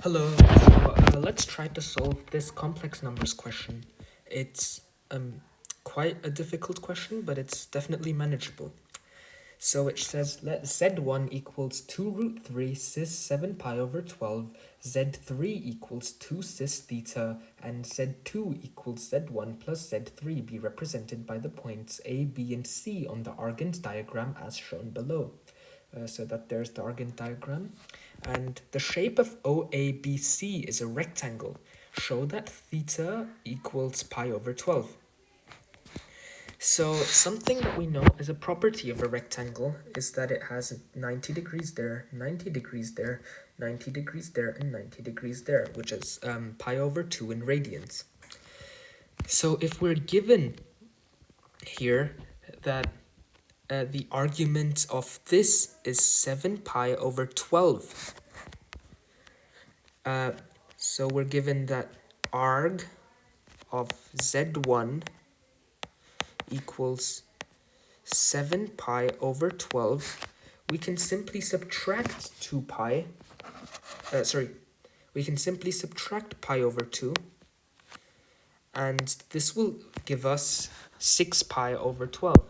Hello, so let's try to solve this complex numbers question. It's quite a difficult question, but it's definitely manageable. So it says let z1 equals 2 root 3 cis 7 pi over 12, z3 equals 2 cis theta, and z2 equals z1 plus z3 be represented by the points A, B, and C on the Argand diagram as shown below. So that there's the Argand diagram. And the shape of OABC is a rectangle. Show that theta equals pi over 12. So something that we know as a property of a rectangle is that it has 90 degrees there, 90 degrees there, 90 degrees there, and 90 degrees there, which is pi over 2 in radians. So if we're given here that the argument of this is 7 pi over 12. So we're given that arg of z1 equals 7 pi over 12. We can simply subtract 2 pi. We can simply subtract pi over 2. And this will give us 6 pi over 12.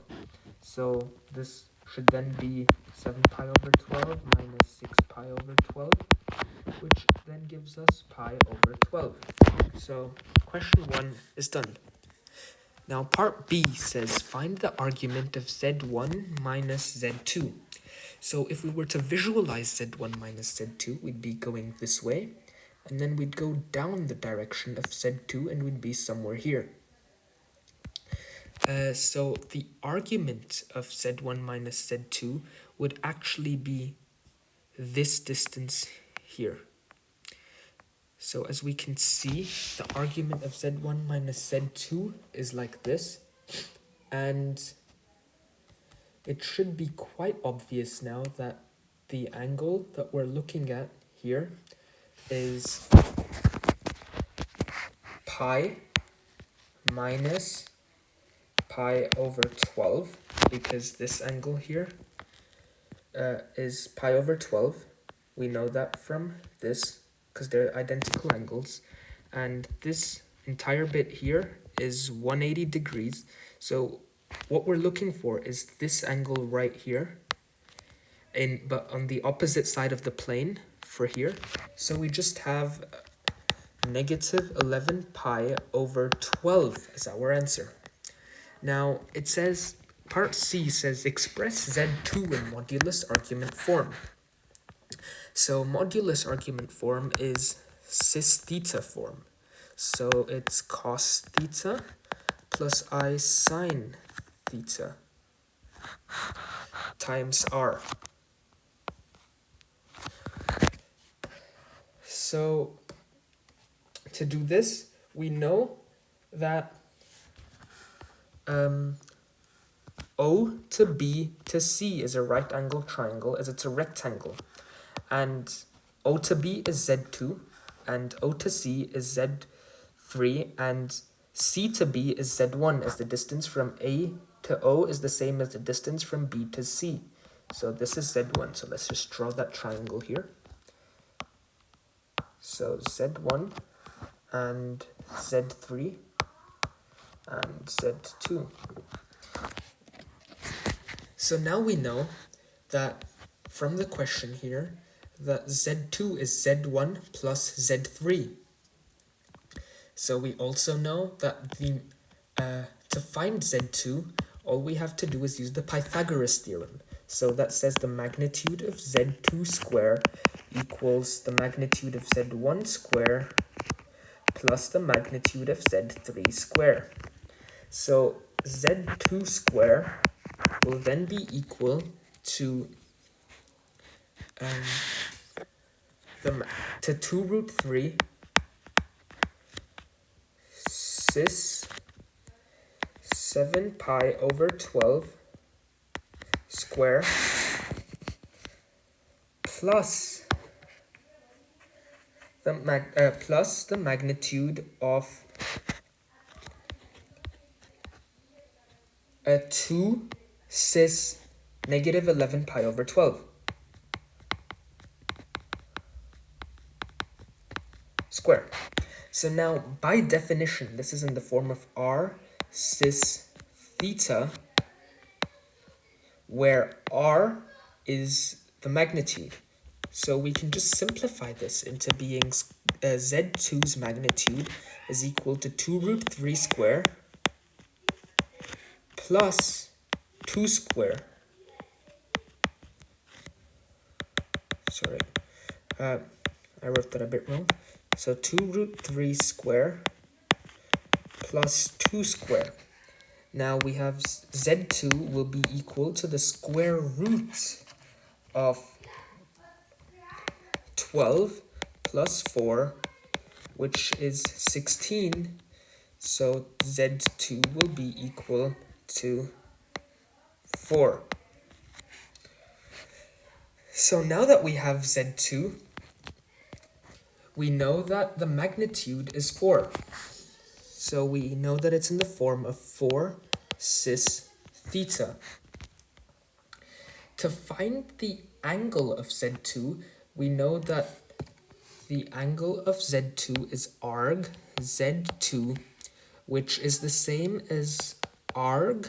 So this should then be 7 pi over 12 minus 6 pi over 12, which then gives us pi over 12. So question 1 is done. Now part B says find the argument of z1 minus z2. So if we were to visualize z1 minus z2, we'd be going this way, and then we'd go down the direction of z2 and we'd be somewhere here. So the argument of z1 minus z2 would actually be this distance here. So as we can see, the argument of z1 minus z2 is like this, and it should be quite obvious now that the angle that we're looking at here is pi minus pi over 12, because this angle here is pi over 12. We know that from this, because they're identical angles. And this entire bit here is 180 degrees. So what we're looking for is this angle right here, but on the opposite side of the plane for here. So we just have negative 11 pi over 12 as our answer. Now it says, part C says express z2 in modulus argument form. So modulus argument form is cis theta form. So it's cos theta plus I sine theta times r. So to do this, we know that O to B to C is a right angle triangle as it's a rectangle. And O to B is Z2, and O to C is Z3, and C to B is Z1, as the distance from A to O is the same as the distance from B to C. So this is Z1, so let's just draw that triangle here. So Z1 and Z3 and Z2. So now we know that from the question here that Z2 is Z1 plus Z3. So we also know that to find Z2, all we have to do is use the Pythagoras theorem. So that says the magnitude of Z2 square equals the magnitude of Z1 square plus the magnitude of Z3 square. So Z2 square will then be equal to 2 root 3 cis 7 pi over 12 square plus the magnitude of 2 cis negative 11 pi over 12. squared. So now, by definition, this is in the form of r cis theta, where r is the magnitude. So we can just simplify this into being z2's magnitude is equal to 2 root 3 square plus 2 square. Sorry, I wrote that a bit wrong. So 2 root 3 square plus 2 square. Now we have z2 will be equal to the square root of 12 plus 4, which is 16. So z2 will be equal to 4. So now that we have z2, we know that the magnitude is 4. So we know that it's in the form of 4 cis theta. To find the angle of z2, we know that the angle of z2 is arg z2, which is the same as arg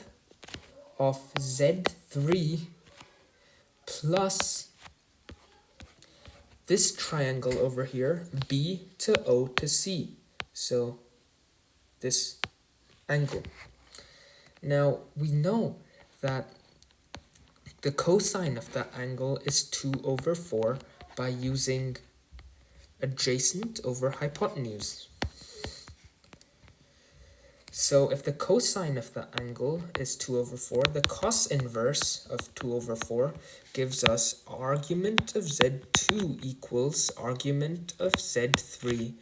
of z3 plus this triangle over here, B to O to C. So this angle. Now we know that the cosine of that angle is 2 over 4 by using adjacent over hypotenuse. So if the cosine of the angle is 2 over 4, the cos inverse of 2 over 4 gives us argument of z2 equals argument of z3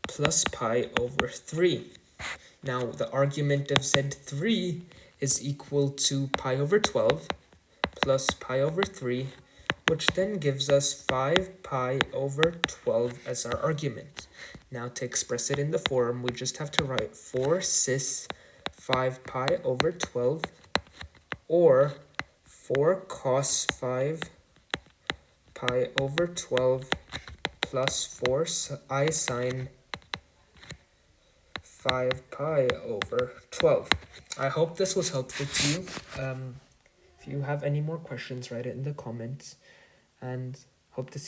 plus pi over 3. Now the argument of z3 is equal to pi over 12 plus pi over 3, which then gives us 5 pi over 12 as our argument. Now to express it in the form, we just have to write 4 cis 5 pi over 12, or 4 cos 5 pi over 12 plus 4 I sine 5 pi over 12. I hope this was helpful to you. If you have any more questions, write it in the comments, and hope to see